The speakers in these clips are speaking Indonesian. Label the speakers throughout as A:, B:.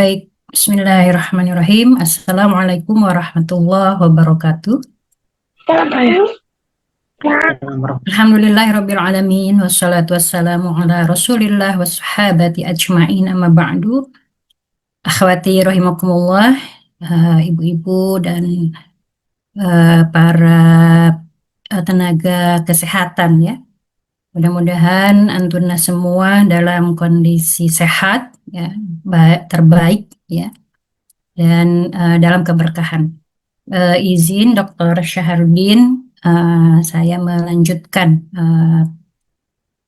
A: Baik, Bismillahirrahmanirrahim. Assalamualaikum warahmatullahi wabarakatuh. Alhamdulillahirabbil alamin wassalatu wassalamu ala Rasulillah washabati ajmain amma ba'du. Akhwati rahimakumullah, ibu-ibu dan para tenaga kesehatan ya. Mudah-mudahan antuna semua dalam kondisi sehat ya, terbaik ya, dan dalam keberkahan. Izin Dr. Syahrudin, saya melanjutkan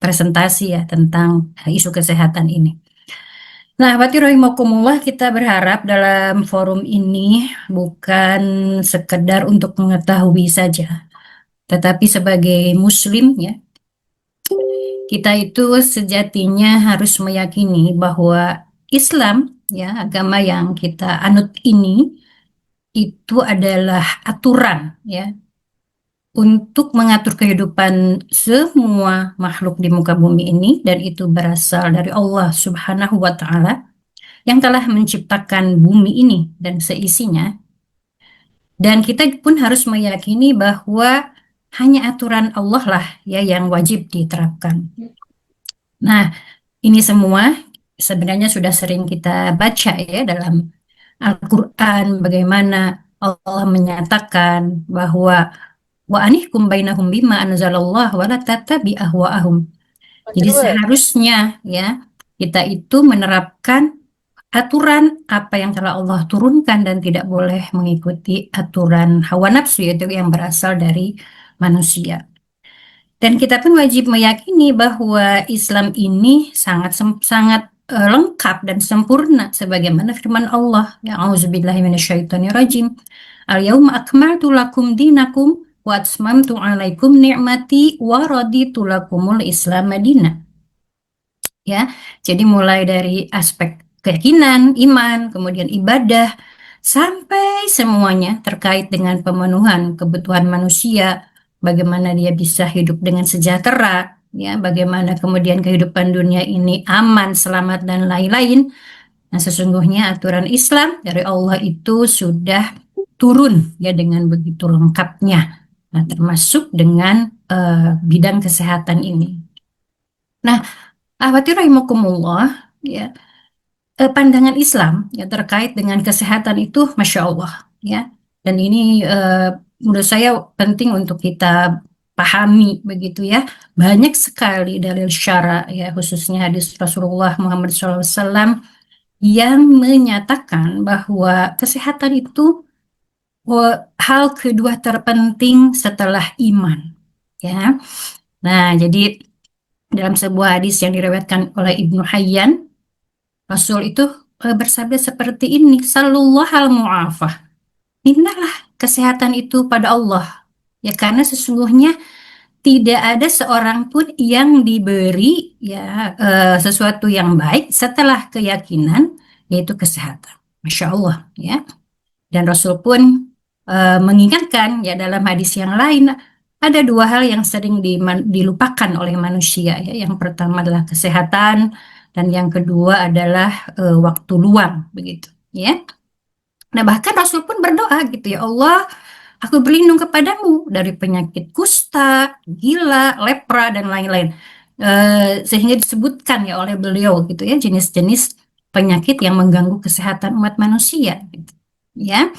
A: presentasi ya tentang isu kesehatan ini. Nah, Wati rahimakumullah, kita berharap dalam forum ini bukan sekedar untuk mengetahui saja, tetapi sebagai muslim ya, kita itu sejatinya harus meyakini bahwa Islam ya, agama yang kita anut ini itu adalah aturan ya untuk mengatur kehidupan semua makhluk di muka bumi ini, dan itu berasal dari Allah Subhanahu wa Ta'ala yang telah menciptakan bumi ini dan seisinya. Dan kita pun harus meyakini bahwa hanya aturan Allah lah ya yang wajib diterapkan. Nah, ini semua sebenarnya sudah sering kita baca ya dalam Al-Quran, bagaimana Allah menyatakan bahwa wa anihkum bainahum bima anzalallah wa la tattabi ahwaahum. Jadi seharusnya ya kita itu menerapkan aturan apa yang telah Allah turunkan dan tidak boleh mengikuti aturan hawa nafsu, yaitu yang berasal dari manusia. Dan kita pun wajib meyakini bahwa Islam ini sangat lengkap dan sempurna sebagaimana firman Allah ya, auzubillahi minasyaitonirrajim, al-yauma akmaltu lakum dinakum wa atmamtu alaikum ni'mati wa raditu lakumul Islam madina. Ya, jadi mulai dari aspek keyakinan, iman, kemudian ibadah, sampai semuanya terkait dengan pemenuhan kebutuhan manusia, bagaimana dia bisa hidup dengan sejahtera, ya, bagaimana kemudian kehidupan dunia ini aman, selamat, dan lain-lain. Nah, sesungguhnya aturan Islam dari Allah itu sudah turun ya dengan begitu lengkapnya. Nah, termasuk dengan bidang kesehatan ini. Nah, ahwati rahimakumullah, ya, pandangan Islam ya terkait dengan kesehatan itu, masya Allah, ya. Dan ini menurut saya penting untuk kita pahami begitu ya. Banyak sekali dalil syara ya, khususnya hadis Rasulullah Muhammad SAW yang menyatakan bahwa kesehatan itu hal kedua terpenting setelah iman, ya. Nah, jadi dalam sebuah hadis yang diriwayatkan oleh Ibnu Hayyan, Rasul itu bersabda seperti ini, sallallahu al-mu'afah. Mintalah kesehatan itu pada Allah. Ya, karena sesungguhnya tidak ada seorang pun yang diberi ya sesuatu yang baik setelah keyakinan, yaitu kesehatan. Masya Allah ya. Dan Rasul pun mengingatkan ya dalam hadis yang lain, ada dua hal yang sering dilupakan oleh manusia ya. Yang pertama adalah kesehatan, dan yang kedua adalah waktu luang begitu ya. Nah, bahkan Rasul pun berdoa gitu, ya Allah, aku berlindung kepadamu dari penyakit kusta, gila, lepra, dan lain-lain. Sehingga disebutkan ya oleh beliau gitu ya jenis-jenis penyakit yang mengganggu kesehatan umat manusia gitu. Ya.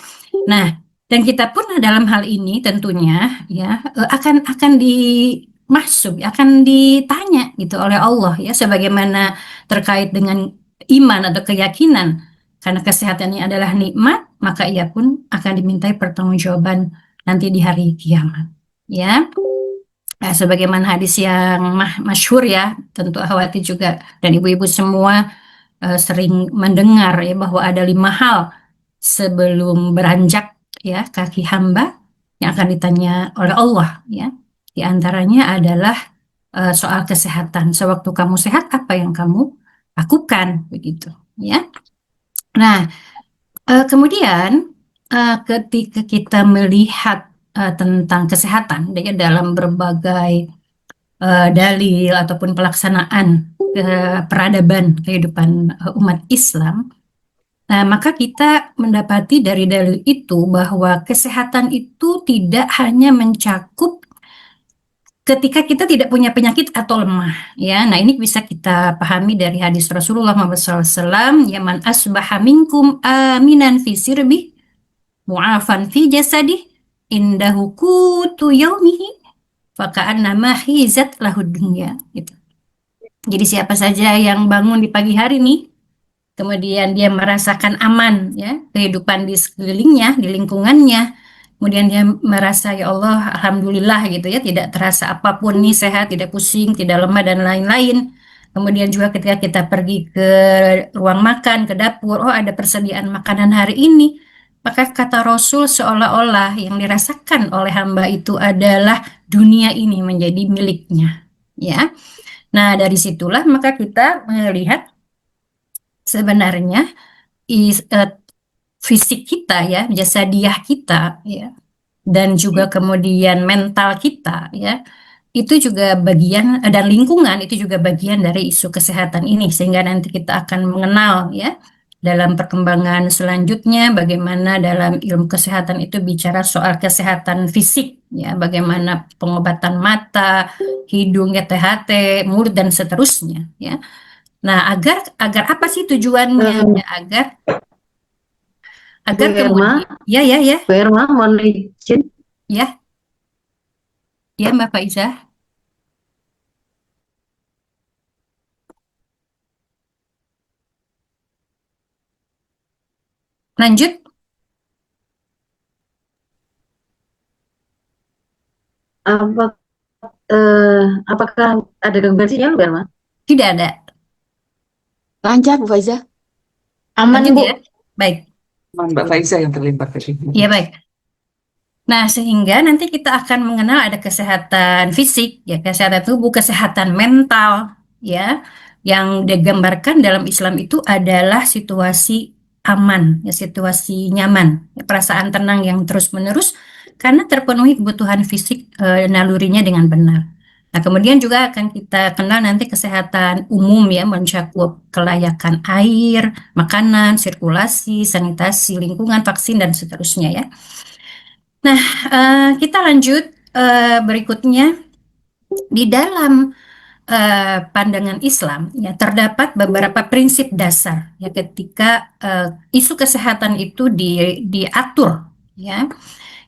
A: Nah, dan kita pun dalam hal ini tentunya ya akan dimasuk, akan ditanya gitu oleh Allah ya, sebagaimana terkait dengan iman atau keyakinan, karena kesehatan ini adalah nikmat, maka ia pun akan dimintai pertanggungjawaban nanti di hari kiamat ya. Nah, sebagaimana hadis yang masyhur ya, tentu Ahwati juga dan ibu-ibu semua sering mendengar ya, bahwa ada 5 hal sebelum beranjak ya kaki hamba yang akan ditanya oleh Allah ya. Di antaranya adalah soal kesehatan. Sewaktu kamu sehat, apa yang kamu lakukan begitu ya. Nah, kemudian ketika kita melihat tentang kesehatan ya, dalam berbagai dalil ataupun pelaksanaan peradaban kehidupan umat Islam, Nah, maka kita mendapati dari dalil itu bahwa kesehatan itu tidak hanya mencakup ketika kita tidak punya penyakit atau lemah, ya. Nah, ini bisa kita pahami dari hadis Rasulullah Muhammad SAW, ya man asbaha minkum aminan fi sirbi mu'afan fi jasadih indahu kutu yaumihi faka'annama hizat lahud dunya gitu. Jadi siapa saja yang bangun di pagi hari nih, kemudian dia merasakan aman ya kehidupan di sekelilingnya, di lingkungannya, kemudian dia merasa ya Allah alhamdulillah gitu ya, tidak terasa apapun nih, sehat, tidak pusing, tidak lemah dan lain-lain. Kemudian juga ketika kita pergi ke ruang makan, ke dapur, oh ada persediaan makanan hari ini, maka kata Rasul seolah-olah yang dirasakan oleh hamba itu adalah dunia ini menjadi miliknya, ya. Nah, dari situlah maka kita melihat sebenarnya is, eh, fisik kita ya, jasadiah kita ya, dan juga kemudian mental kita ya, itu juga bagian dan lingkungan itu juga bagian dari isu kesehatan ini, sehingga nanti kita akan mengenal ya dalam perkembangan selanjutnya bagaimana dalam ilmu kesehatan itu bicara soal kesehatan fisik ya, bagaimana pengobatan mata, hidung ya, THT, mulut dan seterusnya ya. Nah, agar agar apa sih tujuannya?
B: Eh,
A: Ya, agar
B: Bu
A: agar
B: Herma,
A: kemudian ya ya ya
B: Bu Herma, mohon izin.
A: ya ya Mbak Faiza, lanjut.
B: Apa, apakah ada gangguan sinyal, Bu Herma?
A: Tidak ada.
C: Lancar, Bu Faiza. Aman,
A: Lanjut
C: Bu.
A: ya. Baik.
C: Mbak Faiza yang terlibat tadi.
A: Ya baik. Nah, sehingga nanti kita akan mengenal ada kesehatan fisik, ya, kesehatan tubuh, kesehatan mental, ya, yang digambarkan dalam Islam itu adalah situasi aman, ya, situasi nyaman, ya, perasaan tenang yang terus-menerus karena terpenuhi kebutuhan fisik nalurinya dengan benar. Nah, kemudian juga akan kita kenal nanti kesehatan umum ya, mencakup kelayakan air, makanan, sirkulasi, sanitasi, lingkungan, vaksin, dan seterusnya ya. Nah, kita lanjut berikutnya di dalam pandangan Islam ya terdapat beberapa prinsip dasar ya ketika isu kesehatan itu diatur ya.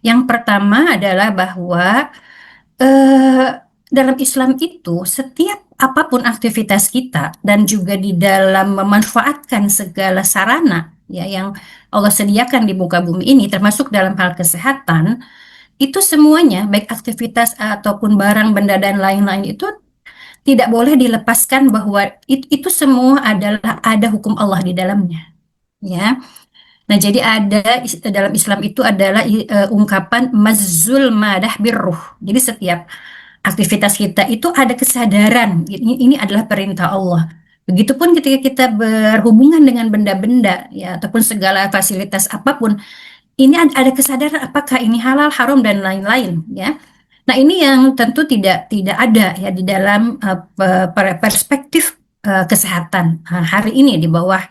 A: Yang pertama adalah bahwa eh, dalam Islam itu setiap apapun aktivitas kita dan juga di dalam memanfaatkan segala sarana ya yang Allah sediakan di muka bumi ini termasuk dalam hal kesehatan itu semuanya, baik aktivitas ataupun barang, benda, dan lain-lain itu tidak boleh dilepaskan bahwa itu semua adalah ada hukum Allah di dalamnya. Ya, nah jadi ada dalam Islam itu adalah ungkapan mazul madah birruh. Jadi setiap aktivitas kita itu ada kesadaran ini adalah perintah Allah. Begitupun ketika kita berhubungan dengan benda-benda ya ataupun segala fasilitas apapun ini ada kesadaran apakah ini halal, haram dan lain-lain ya. Nah, ini yang tentu tidak ada ya di dalam perspektif kesehatan hari ini di bawah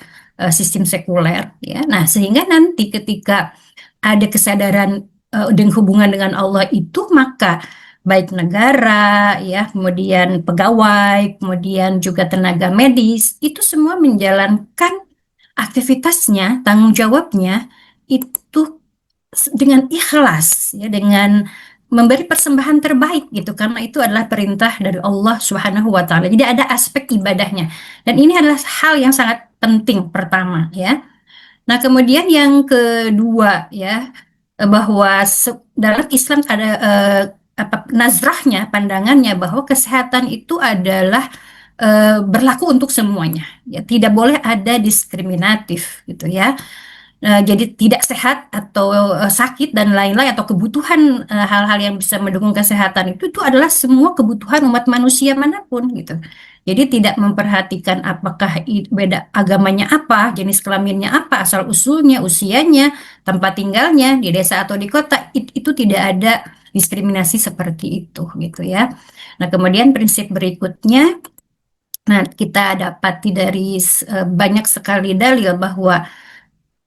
A: sistem sekuler ya. Nah, sehingga nanti ketika ada kesadaran dengan hubungan dengan Allah itu maka baik negara ya, kemudian pegawai, kemudian juga tenaga medis itu semua menjalankan aktivitasnya, tanggung jawabnya itu dengan ikhlas ya dengan memberi persembahan terbaik gitu karena itu adalah perintah dari Allah Subhanahu wa taala. Jadi ada aspek ibadahnya. Dan ini adalah hal yang sangat penting pertama ya. Nah, kemudian yang kedua ya bahwa dalam Islam ada nazrahnya, pandangannya bahwa kesehatan itu adalah berlaku untuk semuanya. Ya, tidak boleh ada diskriminatif gitu ya. Jadi tidak sehat atau sakit dan lain-lain atau kebutuhan hal-hal yang bisa mendukung kesehatan itu adalah semua kebutuhan umat manusia manapun gitu. Jadi tidak memperhatikan apakah beda agamanya apa, jenis kelaminnya apa, asal usulnya, usianya, tempat tinggalnya di desa atau di kota itu tidak ada diskriminasi seperti itu gitu ya. Nah, kemudian prinsip berikutnya, nah kita dapati dari banyak sekali dalil bahwa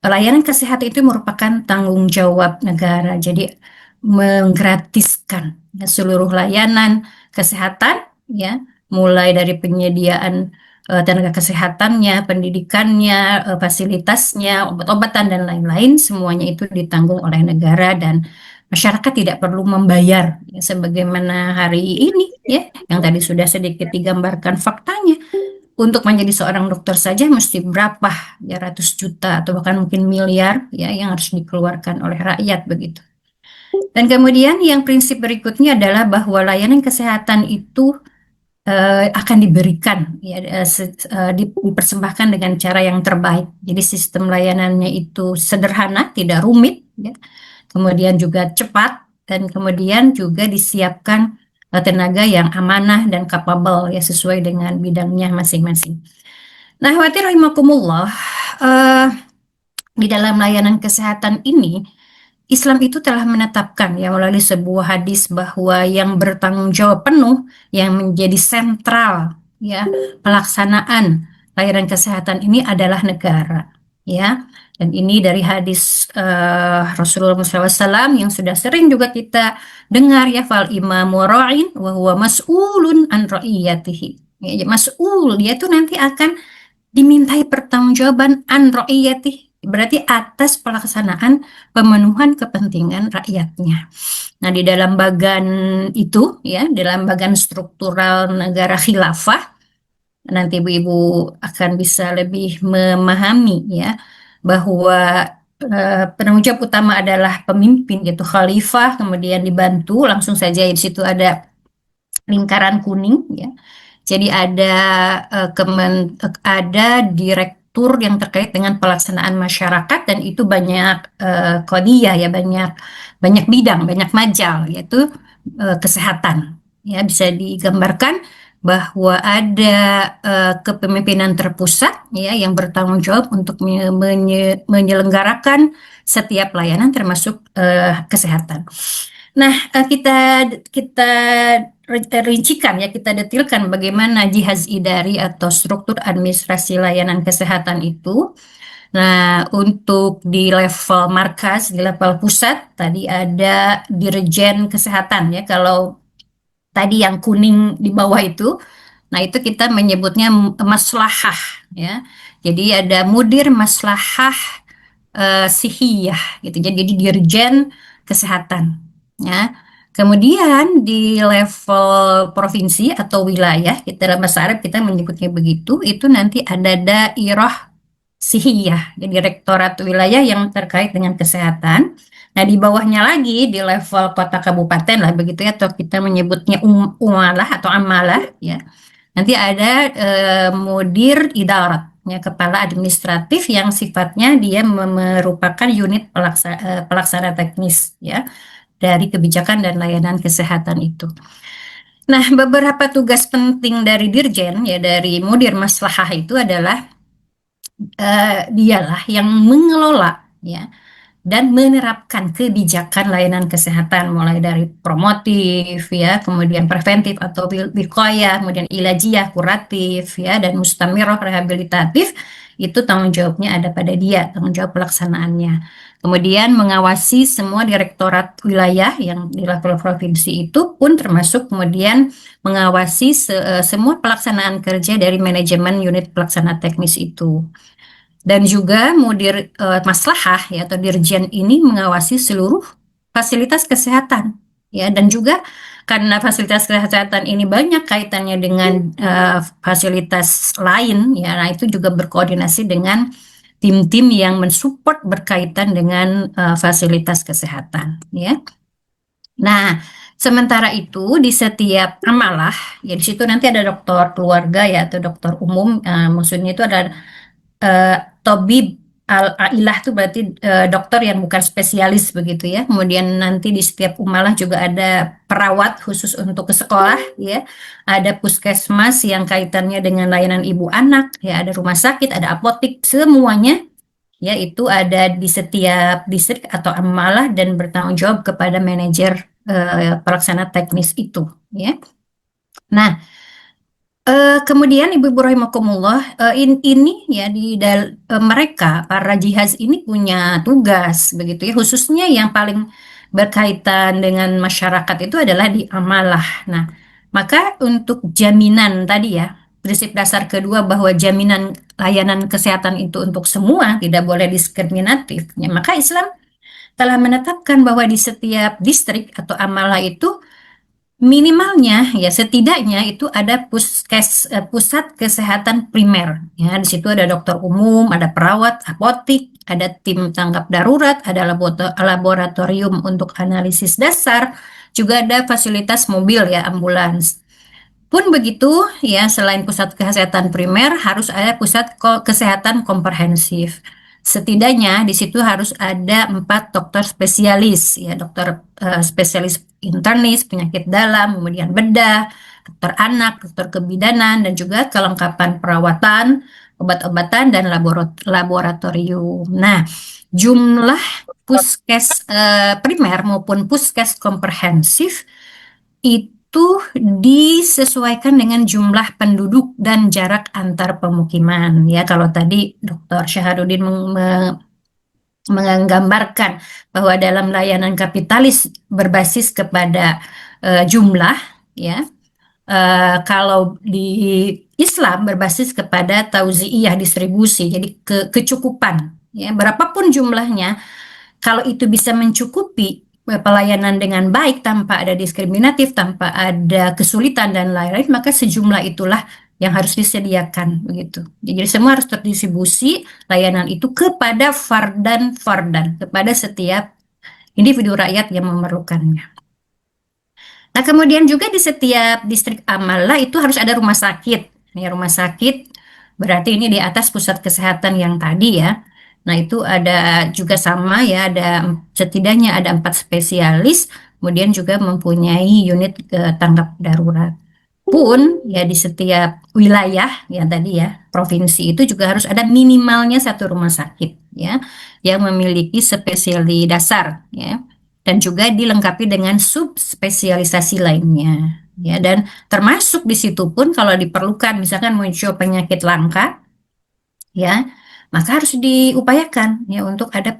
A: pelayanan kesehatan itu merupakan tanggung jawab negara. Jadi menggratiskan ya, seluruh layanan kesehatan ya, mulai dari penyediaan tenaga kesehatannya, pendidikannya, fasilitasnya, obat-obatan dan lain-lain, semuanya itu ditanggung oleh negara dan masyarakat tidak perlu membayar ya, sebagaimana hari ini ya, yang tadi sudah sedikit digambarkan faktanya. Untuk menjadi seorang dokter saja mesti berapa ya, ratus juta atau bahkan mungkin miliar ya yang harus dikeluarkan oleh rakyat begitu. Dan kemudian yang prinsip berikutnya adalah bahwa layanan kesehatan itu akan diberikan ya, dipersembahkan dengan cara yang terbaik. Jadi sistem layanannya itu sederhana, tidak rumit ya. Kemudian juga cepat dan kemudian juga disiapkan tenaga yang amanah dan kapabel ya sesuai dengan bidangnya masing-masing. Nah, hadirin rahimakumullah, di dalam layanan kesehatan ini Islam itu telah menetapkan ya melalui sebuah hadis bahwa yang bertanggung jawab penuh yang menjadi sentral ya pelaksanaan layanan kesehatan ini adalah negara ya. Dan ini dari hadis Rasulullah SAW yang sudah sering juga kita dengar ya, fal imamu ra'in wa huwa mas'ulun an ra'iyatihi. Ya, mas'ul dia itu nanti akan dimintai pertanggungjawaban an ra'iyatihi, berarti atas pelaksanaan pemenuhan kepentingan rakyatnya. Nah, di dalam bagan itu ya, dalam bagan struktural negara khilafah, nanti ibu-ibu akan bisa lebih memahami ya bahwa penanggung jawab utama adalah pemimpin yaitu khalifah, kemudian dibantu langsung saja di situ ada lingkaran kuning ya. Jadi ada direktur yang terkait dengan pelaksanaan masyarakat dan itu banyak kodiyah ya, banyak bidang, banyak majal yaitu kesehatan. Ya, bisa digambarkan bahwa ada kepemimpinan terpusat ya yang bertanggung jawab untuk menyelenggarakan setiap layanan termasuk kesehatan. Nah, kita rincikan ya, kita detilkan bagaimana jihaz idari atau struktur administrasi layanan kesehatan itu. Nah, untuk di level markas, di level pusat, tadi ada Dirjen Kesehatan ya. Kalau tadi yang kuning di bawah itu, nah itu kita menyebutnya maslahah ya. Jadi ada mudir maslahah sihiyah gitu. Jadi Dirjen Kesehatan ya. Kemudian di level provinsi atau wilayah, kita dalam bahasa Arab kita menyebutnya begitu, itu nanti ada dairah sihiyah, jadi rektorat wilayah yang terkait dengan kesehatan. Nah, di bawahnya lagi di level kota kabupaten lah begitu ya, atau kita menyebutnya umalah atau amalah ya. Nanti ada mudir idarat ya, kepala administratif yang sifatnya dia merupakan unit pelaksana teknis ya dari kebijakan dan layanan kesehatan itu. Nah, beberapa tugas penting dari Dirjen ya, dari mudir maslahah itu adalah dialah yang mengelola ya dan menerapkan kebijakan layanan kesehatan mulai dari promotif ya, kemudian preventif atau wiqayah, kemudian ilajiyah, kuratif ya, dan mustamirah rehabilitatif. Itu tanggung jawabnya ada pada dia, tanggung jawab pelaksanaannya. Kemudian mengawasi semua direktorat wilayah yang di level provinsi itu pun termasuk kemudian mengawasi semua pelaksanaan kerja dari manajemen unit pelaksana teknis itu. Dan juga mudir maslahah ya atau dirjen ini mengawasi seluruh fasilitas kesehatan ya, dan juga karena fasilitas kesehatan ini banyak kaitannya dengan fasilitas lain ya, nah itu juga berkoordinasi dengan tim-tim yang mensupport berkaitan dengan fasilitas kesehatan ya. Nah, sementara itu di setiap amalah ya di situ nanti ada dokter keluarga ya atau dokter umum, maksudnya itu ada Tobib al-ailah itu berarti dokter yang bukan spesialis begitu ya. Kemudian nanti di setiap umalah juga ada perawat khusus untuk ke sekolah ya. Ada puskesmas yang kaitannya dengan layanan ibu anak ya, ada rumah sakit, ada apotik, semuanya ya itu ada di setiap distrik atau amalah dan bertanggung jawab kepada manajer pelaksana teknis itu ya. Nah, Kemudian Ibu-ibu rahimakumullah, ini ya mereka para jihad ini punya tugas begitu ya, khususnya yang paling berkaitan dengan masyarakat itu adalah di amalah. Nah, maka untuk jaminan tadi ya, prinsip dasar kedua bahwa jaminan layanan kesehatan itu untuk semua, tidak boleh diskriminatif. Ya, maka Islam telah menetapkan bahwa di setiap distrik atau amalah itu minimalnya ya setidaknya itu ada pusat kesehatan primer ya, di situ ada dokter umum, ada perawat, apotik, ada tim tanggap darurat, ada laboratorium untuk analisis dasar, juga ada fasilitas mobil ya, ambulans. Pun begitu ya, selain pusat kesehatan primer harus ada pusat kesehatan komprehensif. Setidaknya di situ harus ada 4 dokter spesialis ya, dokter spesialis internis, penyakit dalam, kemudian bedah, dokter anak, dokter kebidanan, dan juga kelengkapan perawatan, obat-obatan, dan laboratorium. Nah, jumlah puskes primer maupun puskes komprehensif itu disesuaikan dengan jumlah penduduk dan jarak antar pemukiman. Ya, kalau tadi Dr. Syahrudin menggambarkan bahwa dalam layanan kapitalis berbasis kepada jumlah, ya. Kalau di Islam berbasis kepada tauziiyah, distribusi, jadi kecukupan. Ya, berapapun jumlahnya, kalau itu bisa mencukupi pelayanan dengan baik tanpa ada diskriminatif, tanpa ada kesulitan dan lain-lain, maka sejumlah itulah yang harus disediakan begitu. Jadi semua harus terdistribusi layanan itu kepada fardan, kepada setiap individu rakyat yang memerlukannya. Nah, kemudian juga di setiap distrik amalah itu harus ada rumah sakit. Ya, rumah sakit berarti ini di atas pusat kesehatan yang tadi ya. Nah, itu ada juga sama ya, ada setidaknya ada 4 spesialis, kemudian juga mempunyai unit tanggap darurat. Pun ya di setiap wilayah ya tadi ya, provinsi itu juga harus ada minimalnya 1 rumah sakit ya, yang memiliki spesialis dasar ya, dan juga dilengkapi dengan subspesialisasi lainnya ya, dan termasuk di situ pun kalau diperlukan misalkan muncul penyakit langka ya, maka harus diupayakan ya untuk ada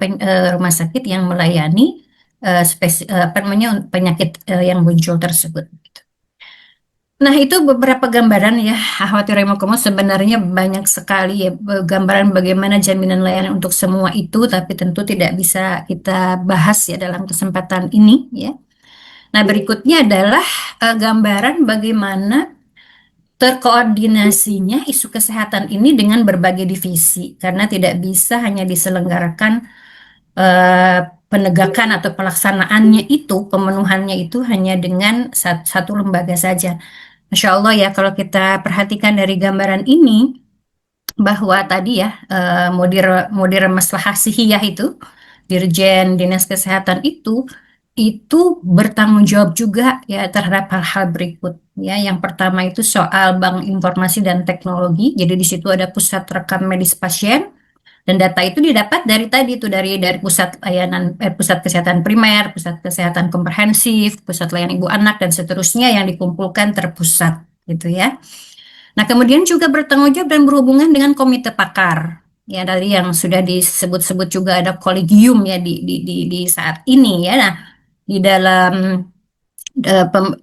A: rumah sakit yang melayani penyakit yang muncul tersebut. Nah, itu beberapa gambaran ya, akhwati rahimakumullah, sebenarnya banyak sekali ya gambaran bagaimana jaminan layanan untuk semua itu, tapi tentu tidak bisa kita bahas ya dalam kesempatan ini ya. Nah, berikutnya adalah gambaran bagaimana terkoordinasinya isu kesehatan ini dengan berbagai divisi, karena tidak bisa hanya diselenggarakan penegakan atau pelaksanaannya itu, pemenuhannya itu hanya dengan satu lembaga saja. Masya Allah ya, kalau kita perhatikan dari gambaran ini, bahwa tadi ya, mudir maslahah sihiyah itu, Dirjen Dinas Kesehatan itu bertanggung jawab juga ya terhadap hal-hal berikut ya. Yang pertama itu soal bank informasi dan teknologi. Jadi di situ ada pusat rekam medis pasien, dan data itu didapat dari tadi itu dari pusat layanan pusat kesehatan primer, pusat kesehatan komprehensif, pusat layanan ibu anak, dan seterusnya yang dikumpulkan terpusat gitu ya. Nah, kemudian juga bertanggung jawab dan berhubungan dengan komite pakar. Ya, dari yang sudah disebut-sebut juga ada kolegium ya di saat ini ya. Nah, di dalam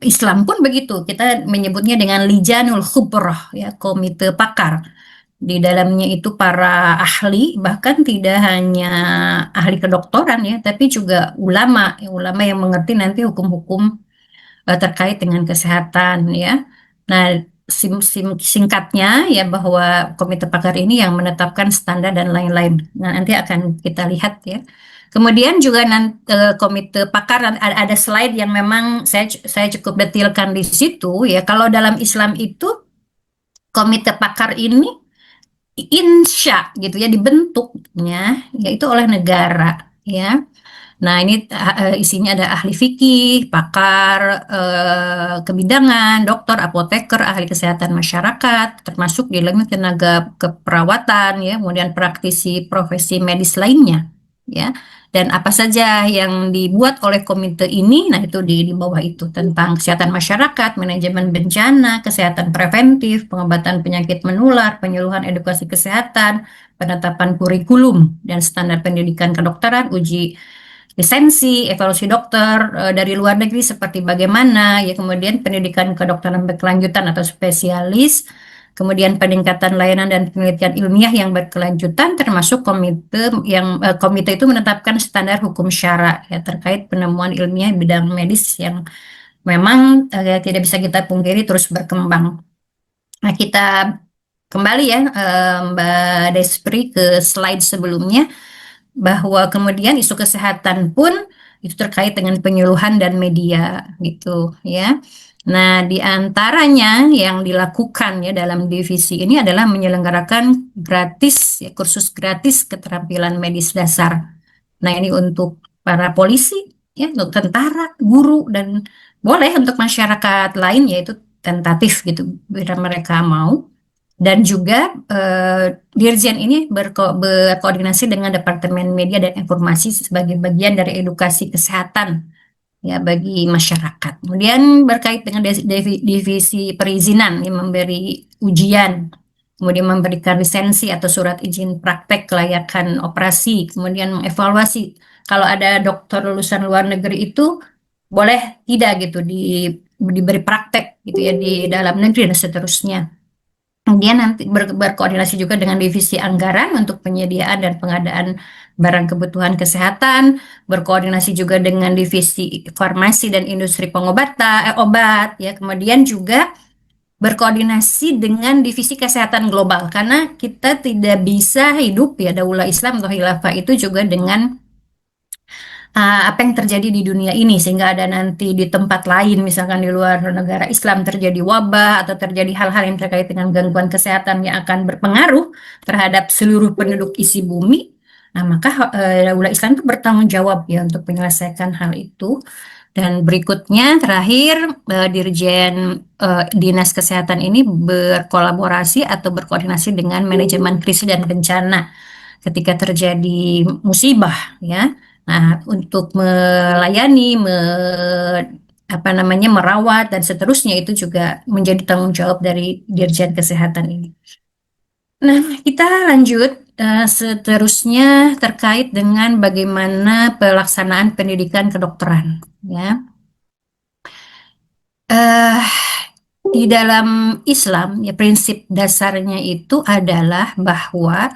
A: Islam pun begitu. Kita menyebutnya dengan Lijanul Khubrah ya, komite pakar. Di dalamnya itu para ahli, bahkan tidak hanya ahli kedokteran ya, tapi juga ulama, ulama yang mengerti nanti hukum-hukum terkait dengan kesehatan ya. Nah, singkatnya ya bahwa komite pakar ini yang menetapkan standar dan lain-lain. Nah, nanti akan kita lihat ya. Kemudian juga nanti komite pakar ada slide yang memang saya cukup detilkan di situ ya. Kalau dalam Islam itu komite pakar ini insya gitu ya, dibentuknya yaitu oleh negara ya. Nah, ini isinya ada ahli fikih, pakar kebidanan, dokter, apoteker, ahli kesehatan masyarakat, termasuk di dalamnya tenaga keperawatan ya, kemudian praktisi profesi medis lainnya ya. Dan apa saja yang dibuat oleh komite ini, nah itu di bawah itu tentang kesehatan masyarakat, manajemen bencana, kesehatan preventif, pengobatan penyakit menular, penyuluhan edukasi kesehatan, penetapan kurikulum dan standar pendidikan kedokteran, uji lisensi, evaluasi dokter dari luar negeri seperti bagaimana, ya kemudian pendidikan kedokteran berkelanjutan atau spesialis, kemudian peningkatan layanan dan penelitian ilmiah yang berkelanjutan, termasuk komite itu menetapkan standar hukum syara ya terkait penemuan ilmiah bidang medis yang memang tidak bisa kita pungkiri terus berkembang. Nah, kita kembali ya Mbak Despri ke slide sebelumnya, bahwa kemudian isu kesehatan pun itu terkait dengan penyuluhan dan media gitu ya. Nah, di antaranya yang dilakukan ya dalam divisi ini adalah menyelenggarakan gratis ya, kursus gratis keterampilan medis dasar. Nah, ini untuk para polisi ya, untuk tentara, guru dan boleh untuk masyarakat lain yaitu tentatif gitu bila mereka mau. Dan juga Dirjen ini berkoordinasi dengan Departemen Media dan Informasi sebagai bagian dari edukasi kesehatan ya bagi masyarakat. Kemudian berkait dengan divisi perizinan yang memberi ujian, kemudian memberikan lisensi atau surat izin praktek kelayakan operasi, kemudian mengevaluasi kalau ada dokter lulusan luar negeri itu boleh tidak gitu diberi praktek gitu ya di dalam negeri dan seterusnya. Kemudian nanti berkoordinasi juga dengan divisi anggaran untuk penyediaan dan pengadaan barang kebutuhan kesehatan, berkoordinasi juga dengan divisi farmasi dan industri pengobatan, obat, ya. Kemudian juga berkoordinasi dengan divisi kesehatan global karena kita tidak bisa hidup ya daulah Islam atau khilafah itu juga dengan apa yang terjadi di dunia ini sehingga ada nanti di tempat lain misalkan di luar negara Islam terjadi wabah atau terjadi hal-hal yang terkait dengan gangguan kesehatan yang akan berpengaruh terhadap seluruh penduduk isi bumi. Nah, maka daulah Islam itu bertanggung jawab ya untuk menyelesaikan hal itu. Dan berikutnya terakhir Dirjen Dinas Kesehatan ini berkolaborasi atau berkoordinasi dengan manajemen krisis dan bencana ketika terjadi musibah ya. Nah, untuk melayani, merawat dan seterusnya itu juga menjadi tanggung jawab dari Dirjen Kesehatan ini. Nah, kita lanjut seterusnya terkait dengan bagaimana pelaksanaan pendidikan kedokteran ya. Eh, di dalam Islam ya prinsip dasarnya itu adalah bahwa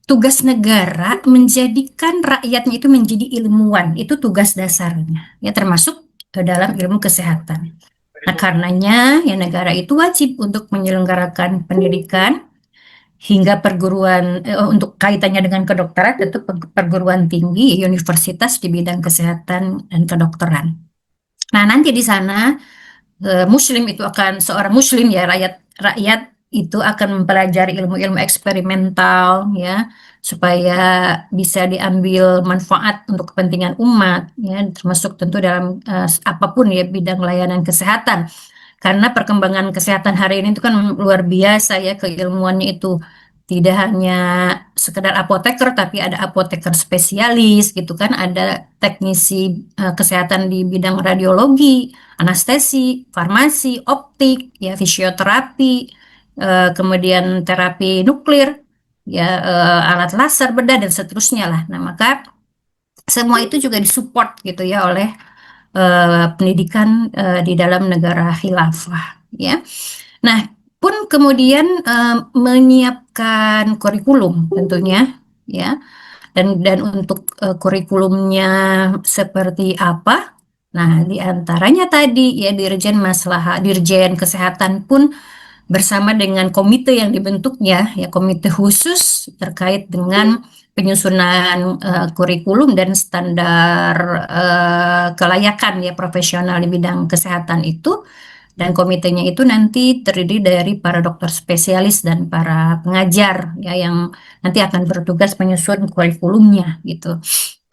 A: tugas negara menjadikan rakyatnya itu menjadi ilmuwan, itu tugas dasarnya, ya termasuk ke dalam ilmu kesehatan. Nah, karenanya ya negara itu wajib untuk menyelenggarakan pendidikan hingga perguruan untuk kaitannya dengan kedokteran tentu perguruan tinggi, universitas di bidang kesehatan dan kedokteran. Nah, nanti di sana Muslim itu akan seorang Muslim ya rakyat itu akan mempelajari ilmu-ilmu eksperimental ya supaya bisa diambil manfaat untuk kepentingan umat ya termasuk tentu dalam apapun ya bidang layanan kesehatan karena perkembangan kesehatan hari ini itu kan luar biasa ya keilmuannya itu tidak hanya sekedar apoteker tapi ada apoteker spesialis gitu kan ada teknisi kesehatan di bidang radiologi, anestesi, farmasi, optik, ya fisioterapi, kemudian terapi nuklir, ya alat laser, bedah dan seterusnya lah. Nah, maka semua itu juga disupport gitu ya oleh pendidikan di dalam negara khilafah, ya. Nah, pun kemudian menyiapkan kurikulum tentunya, ya. Dan untuk kurikulumnya seperti apa? Nah, di antaranya tadi ya Dirjen Kesehatan pun bersama dengan komite yang dibentuknya, ya komite khusus terkait dengan penyusunan kurikulum dan standar kelayakan ya profesional di bidang kesehatan itu. Dan komitenya itu nanti terdiri dari para dokter spesialis dan para pengajar ya yang nanti akan bertugas menyusun kurikulumnya gitu.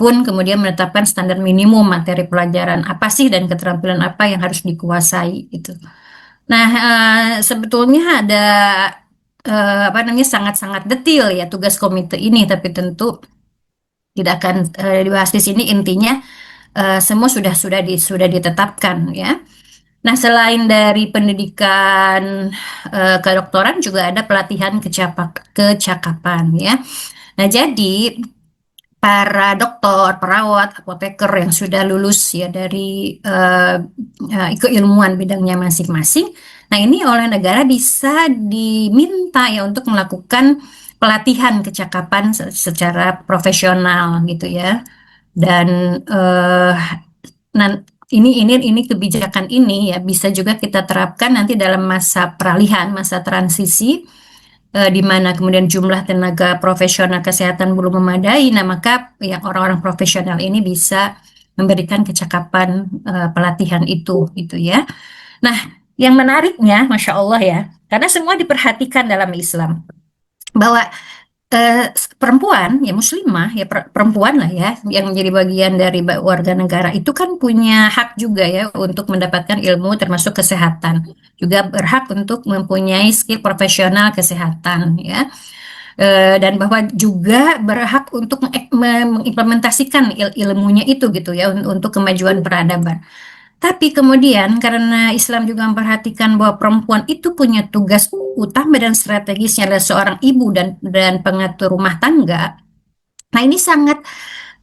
A: Pun kemudian menetapkan standar minimum materi pelajaran apa sih dan keterampilan apa yang harus dikuasai gitu. Nah, sebetulnya ada sangat-sangat detail ya tugas komite ini, tapi tentu tidak akan dibahas di sini. Intinya semua sudah ditetapkan ya. Nah, selain dari pendidikan kedokteran juga ada pelatihan kecakapan ya. Nah, jadi para dokter, perawat, apoteker yang sudah lulus ya dari keilmuan bidangnya masing-masing. Nah, ini oleh negara bisa diminta ya untuk melakukan pelatihan kecakapan secara profesional gitu ya. Dan ini kebijakan ini ya bisa juga kita terapkan nanti dalam masa peralihan, masa transisi di mana kemudian jumlah tenaga profesional kesehatan belum memadai. Nah, maka yang orang-orang profesional ini bisa memberikan kecakapan pelatihan itu gitu ya. Nah, yang menariknya, Masya Allah ya, karena semua diperhatikan dalam Islam bahwa perempuan ya muslimah ya perempuan lah ya yang menjadi bagian dari warga negara itu kan punya hak juga ya untuk mendapatkan ilmu termasuk kesehatan, juga berhak untuk mempunyai skill profesional kesehatan ya. Dan bahwa juga berhak untuk mengimplementasikan ilmunya itu gitu ya untuk kemajuan peradaban. Tapi kemudian karena Islam juga memperhatikan bahwa perempuan itu punya tugas utama dan strategisnya adalah seorang ibu dan pengatur rumah tangga. Nah, ini sangat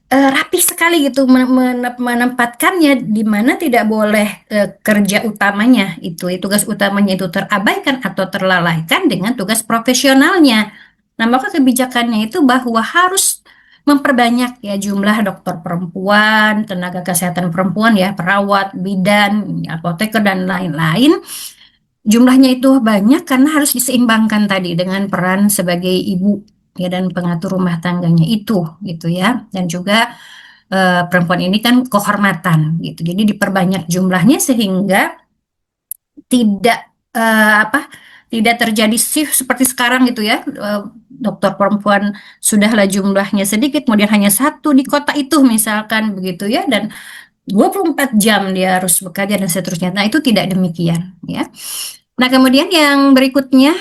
A: rapi sekali gitu menempatkannya di mana tidak boleh kerja utamanya itu tugas utamanya itu terabaikan atau terlalaikan dengan tugas profesionalnya. Nah, maka kebijakannya itu bahwa harus memperbanyak ya jumlah dokter perempuan, tenaga kesehatan perempuan ya, perawat, bidan, apoteker dan lain-lain. Jumlahnya itu banyak karena harus diseimbangkan tadi dengan peran sebagai ibu ya dan pengatur rumah tangganya itu gitu ya. Dan juga perempuan ini kan kehormatan gitu. Jadi diperbanyak jumlahnya sehingga tidak tidak terjadi shift seperti sekarang gitu ya. Dokter perempuan sudahlah jumlahnya sedikit, kemudian hanya satu di kota itu misalkan begitu ya, dan 24 jam dia harus bekerja dan seterusnya. Nah, itu tidak demikian ya. Nah, kemudian yang berikutnya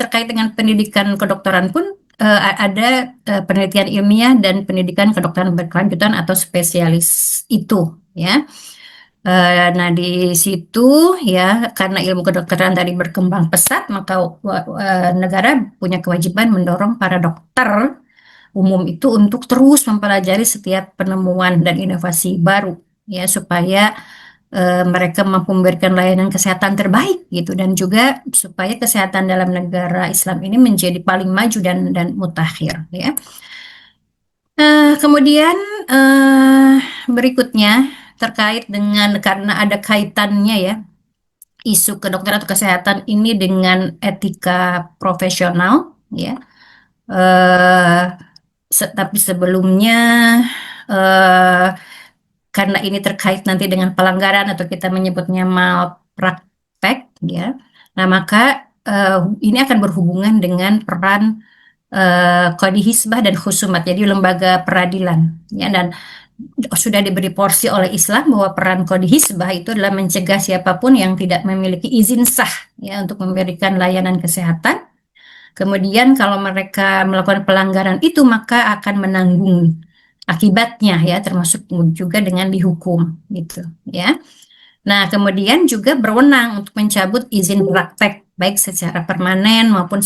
A: terkait dengan pendidikan kedokteran pun ada penelitian ilmiah dan pendidikan kedokteran berkelanjutan atau spesialis itu ya. Nah, di situ ya karena ilmu kedokteran tadi berkembang pesat, maka negara punya kewajiban mendorong para dokter umum itu untuk terus mempelajari setiap penemuan dan inovasi baru ya supaya mereka mampu memberikan layanan kesehatan terbaik gitu dan juga supaya kesehatan dalam negara Islam ini menjadi paling maju dan mutakhir ya. Kemudian berikutnya terkait dengan karena ada kaitannya ya isu kedokteran atau kesehatan ini dengan etika profesional ya. Tapi sebelumnya eh, karena ini terkait nanti dengan pelanggaran atau kita menyebutnya malpraktek ya. Nah, maka ini akan berhubungan dengan peran Qadi Hisbah dan Khusumat, jadi lembaga peradilan ya, dan sudah diberi porsi oleh Islam bahwa peran Qadi Hisbah itu adalah mencegah siapapun yang tidak memiliki izin sah ya untuk memberikan layanan kesehatan. Kemudian kalau mereka melakukan pelanggaran itu maka akan menanggung akibatnya ya, termasuk juga dengan dihukum gitu ya. Nah, kemudian juga berwenang untuk mencabut izin praktek baik secara permanen maupun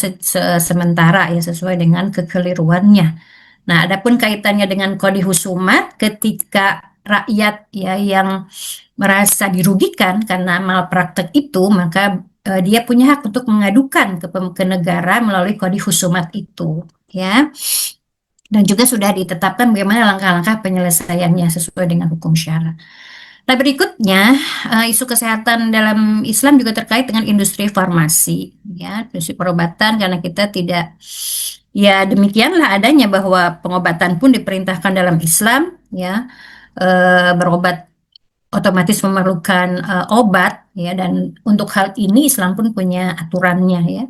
A: sementara ya sesuai dengan kekeliruannya. Nah, adapun kaitannya dengan kode husumat ketika rakyat ya yang merasa dirugikan karena malpraktek itu, maka dia punya hak untuk mengadukan ke negara melalui kode husumat itu ya. Dan juga sudah ditetapkan bagaimana langkah-langkah penyelesaiannya sesuai dengan hukum syara. Nah, berikutnya isu kesehatan dalam Islam juga terkait dengan industri farmasi, ya, industri perobatan karena kita tidak, ya demikianlah adanya bahwa pengobatan pun diperintahkan dalam Islam, ya, berobat otomatis memerlukan obat, ya, dan untuk hal ini Islam pun punya aturannya, ya.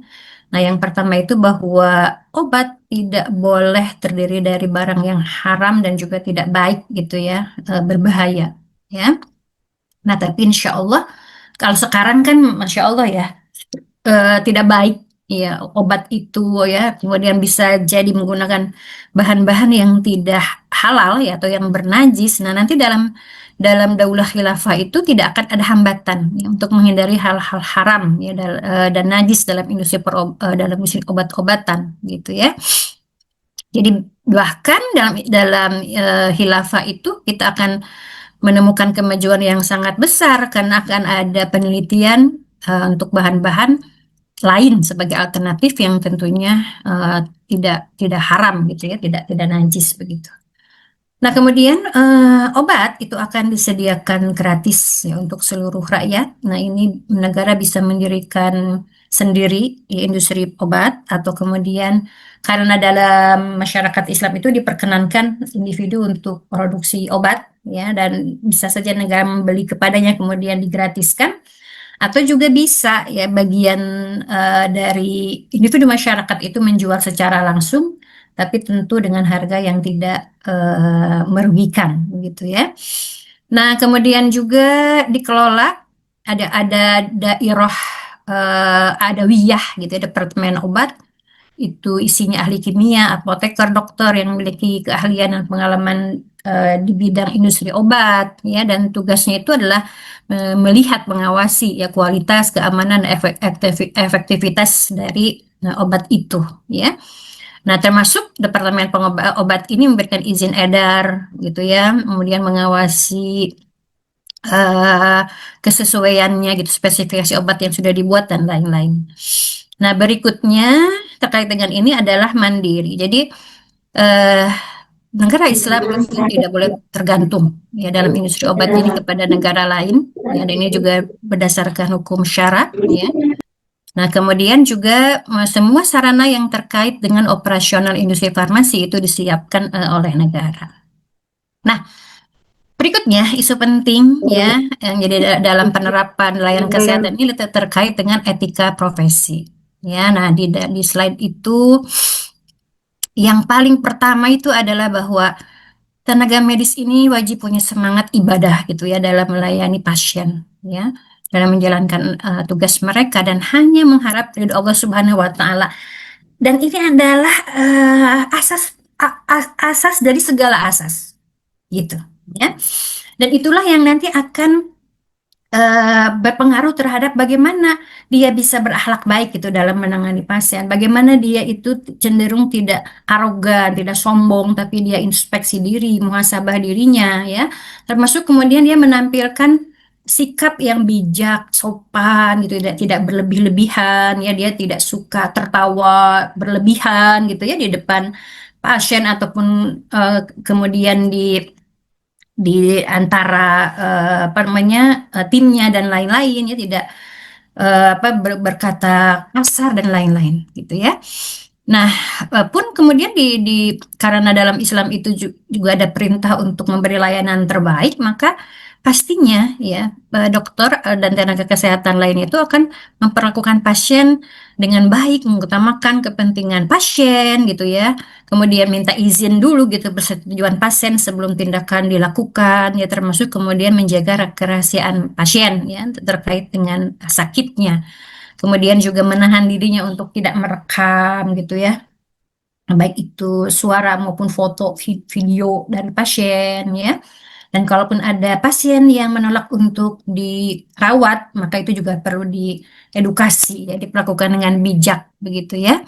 A: Nah, yang pertama itu bahwa obat tidak boleh terdiri dari barang yang haram dan juga tidak baik gitu ya, berbahaya, ya. Nah, tapi insya Allah kalau sekarang kan Masya Allah ya tidak baik ya obat itu ya kemudian bisa jadi menggunakan bahan-bahan yang tidak halal ya atau yang bernajis. Nah, nanti dalam daulah khilafah itu tidak akan ada hambatan ya, untuk menghindari hal-hal haram ya dan najis dalam dalam industri obat-obatan gitu ya. Jadi bahkan dalam khilafah itu kita akan menemukan kemajuan yang sangat besar karena akan ada penelitian untuk bahan-bahan lain sebagai alternatif yang tentunya tidak haram gitu ya, tidak najis begitu. Nah, kemudian obat itu akan disediakan gratis ya untuk seluruh rakyat. Nah, ini negara bisa mendirikan sendiri di industri obat atau kemudian karena dalam masyarakat Islam itu diperkenankan individu untuk produksi obat ya dan bisa saja negara membeli kepadanya kemudian digratiskan atau juga bisa ya bagian dari individu masyarakat itu menjual secara langsung tapi tentu dengan harga yang tidak merugikan gitu ya. Nah, kemudian juga dikelola ada dairah adawiyah gitu ya, departemen obat itu isinya ahli kimia, apoteker, dokter yang memiliki keahlian dan pengalaman di bidang industri obat ya dan tugasnya itu adalah melihat mengawasi ya kualitas, keamanan, efektivitas dari obat itu ya. Nah, termasuk Departemen Obat ini memberikan izin edar gitu ya, kemudian mengawasi kesesuaiannya gitu, spesifikasi obat yang sudah dibuat dan lain-lain. Nah, berikutnya terkait dengan ini adalah mandiri. Jadi negara Islam itu tidak boleh tergantung ya dalam industri obat ini kepada negara lain. Ya, dan ini juga berdasarkan hukum syara ya. Nah, kemudian juga semua sarana yang terkait dengan operasional industri farmasi itu disiapkan oleh negara. Nah, berikutnya isu penting ya yang jadi dalam penerapan layanan kesehatan ini terkait dengan etika profesi. Ya, nah di slide itu yang paling pertama itu adalah bahwa tenaga medis ini wajib punya semangat ibadah gitu ya dalam melayani pasien ya, dalam menjalankan tugas mereka dan hanya mengharap ridho Allah Subhanahu wa taala. Dan ini adalah asas dari segala asas gitu ya. Dan itulah yang nanti akan berpengaruh terhadap bagaimana dia bisa berakhlak baik gitu dalam menangani pasien, bagaimana dia itu cenderung tidak arogan, tidak sombong, tapi dia introspeksi diri, muhasabah dirinya ya, termasuk kemudian dia menampilkan sikap yang bijak, sopan gitu, tidak berlebih-lebihan ya, dia tidak suka tertawa berlebihan gitu ya di depan pasien ataupun kemudian di antara apa namanya timnya dan lain-lain ya, tidak berkata kasar dan lain-lain gitu ya. Nah, pun kemudian karena dalam Islam itu juga ada perintah untuk memberi layanan terbaik, maka pastinya ya dokter dan tenaga kesehatan lain itu akan memperlakukan pasien dengan baik, mengutamakan kepentingan pasien gitu ya. Kemudian minta izin dulu gitu persetujuan pasien sebelum tindakan dilakukan ya, termasuk kemudian menjaga kerahasiaan pasien ya terkait dengan sakitnya. Kemudian juga menahan dirinya untuk tidak merekam gitu ya, baik itu suara maupun foto video dari pasien ya. Dan kalaupun ada pasien yang menolak untuk dirawat, maka itu juga perlu diedukasi ya, diperlakukan dengan bijak begitu ya.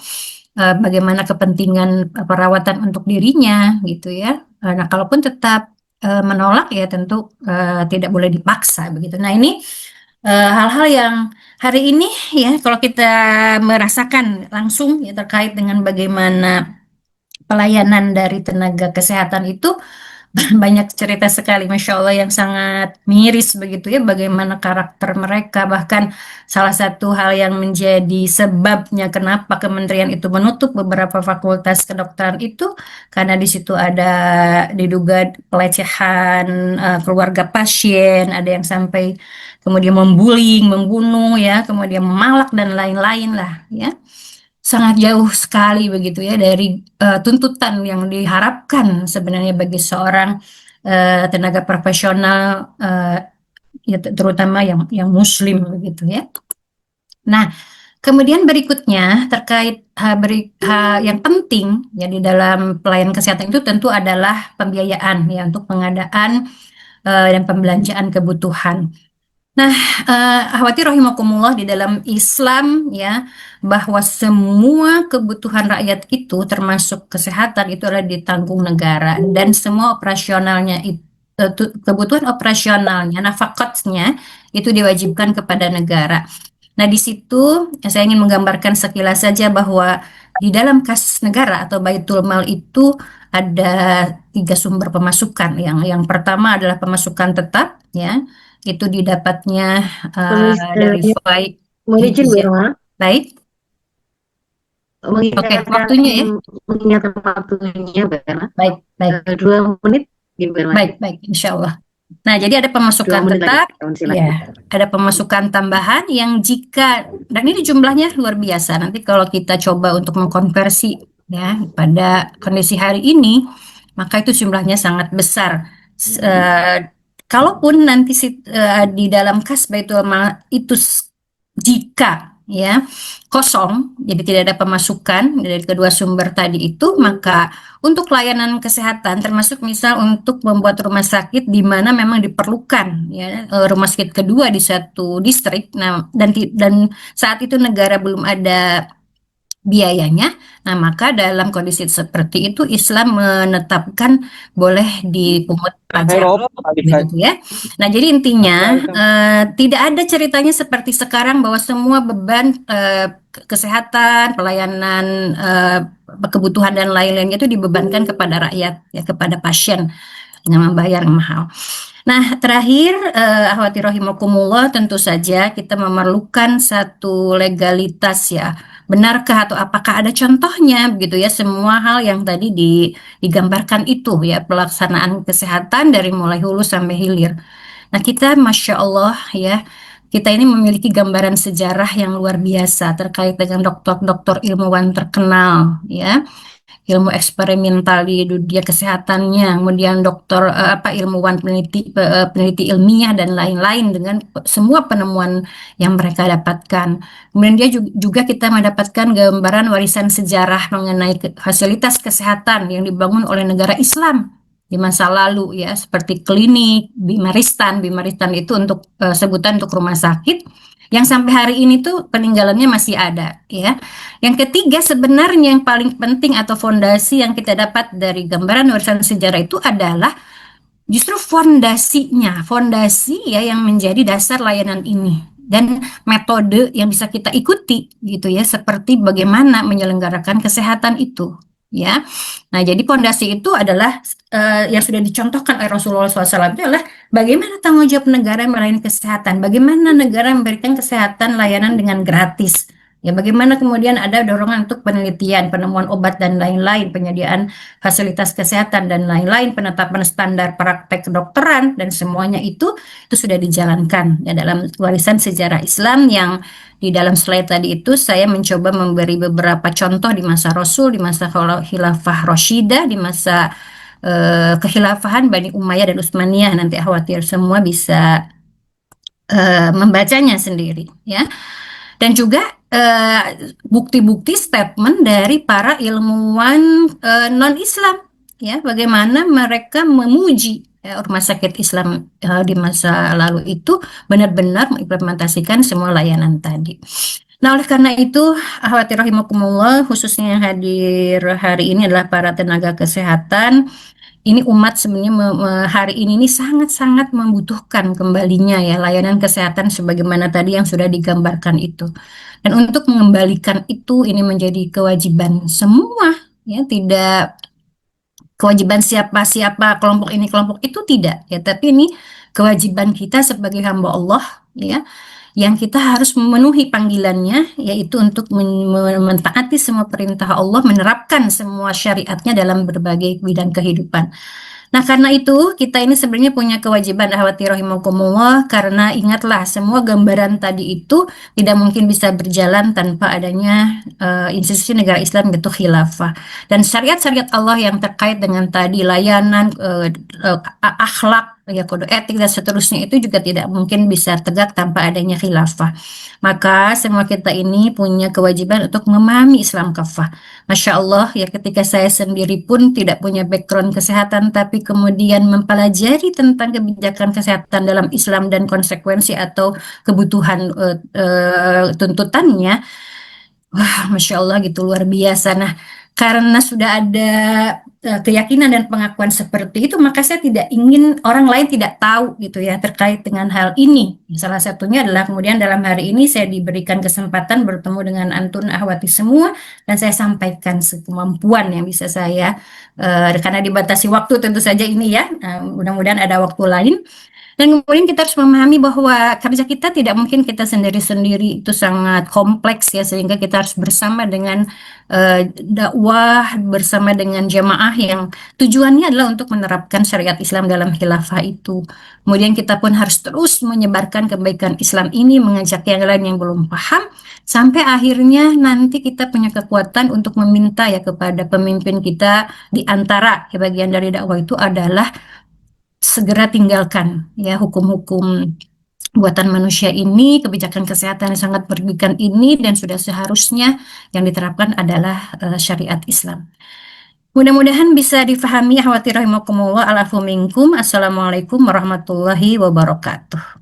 A: Bagaimana kepentingan perawatan untuk dirinya gitu ya. Nah, kalaupun tetap menolak ya tentu tidak boleh dipaksa begitu. Nah, ini hal-hal yang hari ini ya kalau kita merasakan langsung ya terkait dengan bagaimana pelayanan dari tenaga kesehatan itu banyak cerita sekali, Masya Allah, yang sangat miris begitu ya, bagaimana karakter mereka. Bahkan salah satu hal yang menjadi sebabnya kenapa kementerian itu menutup beberapa fakultas kedokteran itu, karena di situ ada diduga pelecehan keluarga pasien, ada yang sampai kemudian membuli, membunuh ya, kemudian memalak dan lain-lain lah ya. Sangat jauh sekali begitu ya dari tuntutan yang diharapkan sebenarnya bagi seorang tenaga profesional ya terutama yang muslim begitu ya. Nah, Kemudian berikutnya terkait yang penting ya di dalam pelayanan kesehatan itu tentu adalah pembiayaan ya untuk pengadaan dan pembelanjaan kebutuhan. Nah, akhwati rahimakumullah, di dalam Islam ya, bahwa semua kebutuhan rakyat itu termasuk kesehatan itu adalah ditanggung negara, dan semua operasionalnya itu kebutuhan operasionalnya, nafkahnya itu diwajibkan kepada negara. Nah, di situ saya ingin menggambarkan sekilas saja bahwa di dalam kas negara atau Baitul Mal itu ada 3 sumber pemasukan. Yang pertama adalah pemasukan tetap, ya, itu didapatnya
B: Penulis
A: dari faid
B: mohon izin Bu
A: hijrah.
B: Irma,
A: Baik, oke, waktunya ya.
B: mengingatkan waktunya Bu Irma.
A: Baik, baik,
B: 2 menit Bu Irma.
A: baik, baik, insya Allah. Nah, jadi ada
B: 2
A: pemasukan
B: menit lagi.
A: tetap,
B: Silakan.
A: ya, ada pemasukan tambahan yang jika, dan ini jumlahnya luar biasa. Nanti kalau kita coba untuk mengkonversi ya pada kondisi hari ini, maka itu jumlahnya sangat besar. Kalaupun nanti di dalam kas Baitul Mal itu jika ya kosong, jadi tidak ada pemasukan dari kedua sumber tadi itu, maka untuk layanan kesehatan termasuk misal untuk membuat rumah sakit di mana memang diperlukan ya rumah sakit kedua di satu distrik. Nah, dan saat itu negara belum ada biayanya. Nah, maka dalam kondisi seperti itu Islam menetapkan boleh dipungut pajak gitu ya. Nah, jadi intinya tidak ada ceritanya seperti sekarang bahwa semua beban kesehatan, pelayanan kebutuhan dan lain-lainnya itu dibebankan kepada rakyat ya, kepada pasien dengan membayar yang mahal. Nah, terakhir, akhwati rahimakumullah, tentu saja kita memerlukan satu legalitas ya. Benarkah atau apakah ada contohnya begitu ya, semua hal yang tadi digambarkan itu ya, pelaksanaan kesehatan dari mulai hulu sampai hilir. Nah, kita Masya Allah ya, kita ini memiliki gambaran sejarah yang luar biasa terkait dengan dokter-dokter ilmuwan terkenal ya, ilmu eksperimental di dunia kesehatannya, kemudian dokter ilmuwan peneliti ilmiah dan lain-lain dengan semua penemuan yang mereka dapatkan. Kemudian dia juga kita mendapatkan gambaran warisan sejarah mengenai fasilitas kesehatan yang dibangun oleh negara Islam di masa lalu ya, seperti klinik, Bimaristan. Bimaristan itu untuk sebutan untuk rumah sakit yang sampai hari ini tuh peninggalannya masih ada ya. Yang ketiga, sebenarnya yang paling penting atau fondasi yang kita dapat dari gambaran warisan sejarah itu adalah justru fondasinya, fondasi ya yang menjadi dasar layanan ini dan metode yang bisa kita ikuti gitu ya, seperti bagaimana menyelenggarakan kesehatan itu ya. Nah, jadi fondasi itu adalah yang sudah dicontohkan oleh Rasulullah SAW itu adalah bagaimana tanggung jawab negara melayani kesehatan, bagaimana negara memberikan kesehatan layanan dengan gratis. Ya, bagaimana kemudian ada dorongan untuk penelitian, penemuan obat dan lain-lain, penyediaan fasilitas kesehatan dan lain-lain, penetapan standar praktek kedokteran dan semuanya itu sudah dijalankan ya dalam warisan sejarah Islam yang di dalam slide tadi itu saya mencoba memberi beberapa contoh di masa Rasul, di masa Khilafah Rasyidah, di masa kekhilafahan Bani Umayyah dan Utsmaniyah. Nanti khawatir semua bisa membacanya sendiri ya. Dan juga bukti-bukti statement dari para ilmuwan non-Islam ya, bagaimana mereka memuji ya, rumah sakit Islam di masa lalu itu benar-benar mengimplementasikan semua layanan tadi. Nah, oleh karena itu, akhwati rahimakumullah, khususnya yang hadir hari ini adalah para tenaga kesehatan. Ini umat sebenarnya hari ini sangat-sangat membutuhkan kembalinya ya layanan kesehatan sebagaimana tadi yang sudah digambarkan itu. Dan untuk mengembalikan itu ini menjadi kewajiban semua ya, tidak kewajiban siapa-siapa kelompok ini kelompok itu tidak ya, tapi ini kewajiban kita sebagai hamba Allah ya, yang kita harus memenuhi panggilannya, yaitu untuk mentaati semua perintah Allah, menerapkan semua syariatnya dalam berbagai bidang kehidupan. Nah, karena itu kita ini sebenarnya punya kewajiban akhwati rahimakumullah, karena ingatlah semua gambaran tadi itu tidak mungkin bisa berjalan tanpa adanya institusi negara Islam gitu khilafah. Dan syariat-syariat Allah yang terkait dengan tadi layanan, akhlak ya kode etik dan seterusnya itu juga tidak mungkin bisa tegak tanpa adanya khilafah. Maka semua kita ini punya kewajiban untuk memahami Islam kafah. Masya Allah ya, ketika saya sendiri pun tidak punya background kesehatan tapi kemudian mempelajari tentang kebijakan kesehatan dalam Islam dan konsekuensi atau kebutuhan tuntutannya. Wah, Masya Allah gitu, luar biasa. Nah, karena sudah ada keyakinan dan pengakuan seperti itu, maka saya tidak ingin orang lain tidak tahu gitu ya terkait dengan hal ini. Salah satunya adalah kemudian dalam hari ini saya diberikan kesempatan bertemu dengan Antun Ahwati semua, dan saya sampaikan sekemampuan yang bisa saya, karena dibatasi waktu tentu saja ini ya, mudah-mudahan ada waktu lain. Dan kemudian kita harus memahami bahwa kerja kita tidak mungkin kita sendiri-sendiri, itu sangat kompleks ya, sehingga kita harus bersama dengan dakwah, bersama dengan jamaah yang tujuannya adalah untuk menerapkan syariat Islam dalam khilafah itu. Kemudian kita pun harus terus menyebarkan kebaikan Islam ini, mengajak yang lain yang belum paham, sampai akhirnya nanti kita punya kekuatan untuk meminta ya kepada pemimpin kita, di antara ya, bagian dari dakwah itu adalah segera tinggalkan ya hukum-hukum buatan manusia ini, kebijakan kesehatan yang sangat merugikan ini, dan sudah seharusnya yang diterapkan adalah syariat Islam. Mudah-mudahan bisa difahami. Ahwati rahimakumullah, alafu minkum. Assalamualaikum warahmatullahi wabarakatuh.